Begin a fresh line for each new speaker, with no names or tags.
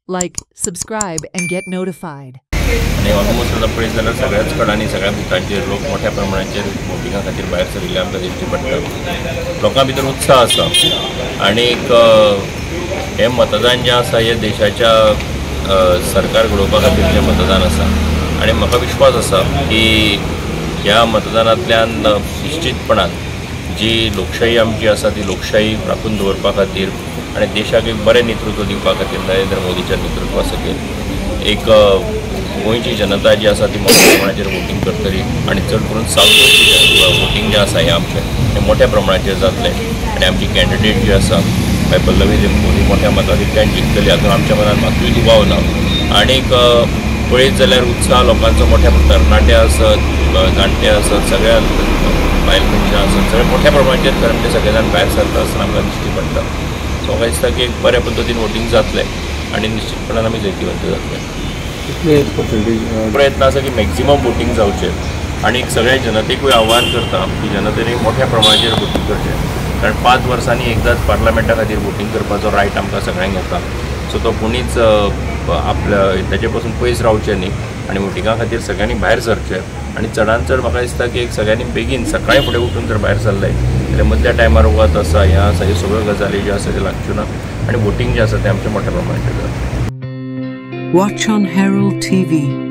Like, subscribe, and get notified.
आणि almost आता पळयत जाल्यार सगळ्याच कडांनी सगळ्या बुथांचेर लोक मोठ्या प्रमाणाचेर वोटिंगा खातीर भायर सरिल्ले आमकां दिश्टी पडटा. लोकां भितर उत्साह आसा आनीक हे मतदान जें आसा हे देशाच्या सरकार घडोवपा खातीर जें मतदान आसा आनी म्हाका विश्वास आसा की ह्या मतदानांतल्यान निश्चितपणान जी लोकशाही आमची आसा ती लोकशाही राखून दवरपा खातीर आनी देशाक एक बरें नेतृत्व दिवपा खातीर नरेंद्र मोदीच्या नेतृत्वा सकयल एक गोंयची जनता जी आसा ती मोठ्या प्रमाणाचेर वोटिंग करतली आनी चड करून सावथ वोटिंग जें आसा हें आमचें हें मोठ्या प्रमाणाचेर जातलें आनी आमची कॅन्डिडेट जी आसा पल्लवी लिंबोनी मोठ्या मताधिक्यान जिखतली हातूंत आमच्या मनात मात्तूय दुबाव ना. आनीक पळयत जाल्यार उत्साह लोकांचो मोठ्या तरणाटे आसत जाणटे आसत सगळ्या बायल मनशां आसत सगळे मोठ्या प्रमाणाचेर तरणाटे सगळे जाण भायर सरता आसतना आमकां दिश्टी पडटा. सो म्हाका दिसता की एक बऱ्या पद्दतीन वोटिंग जातलें आनी निश्चितपणान आमी जैतिवंत जातले. प्रयत्न आसा की मॅक्झिमम वोटिंग जावचें आनी सगळ्या जनतेकूय आव्हान करता की जनतेने मोठ्या प्रमाणाचेर वोटिंग करचें कारण 5 वर्सांनी एकदाच पार्लमेंटा खातीर वोटिंग करपाचो रायट आमकां सगळ्यांक येता. सो तो कोणीच आपल्या तेजे पासून पयस रावचें न्ही आनी वोटिंगा खातीर सगळ्यांनी भायर सरचें आनी चडांत चड म्हाका दिसता की एक सगळ्यांनी बेगीन सकाळीं फुडें उठून जर भायर सरलें जाल्यार मदल्या टायमार वत आसा हें आसा ह्यो सगळ्यो गजाली ज्यो आसा त्यो लागच्यो ना आनी वोटिंग जें आसा तें आमचें मोठ्या प्रमाणाचेर जाता.
Watch on Herald TV.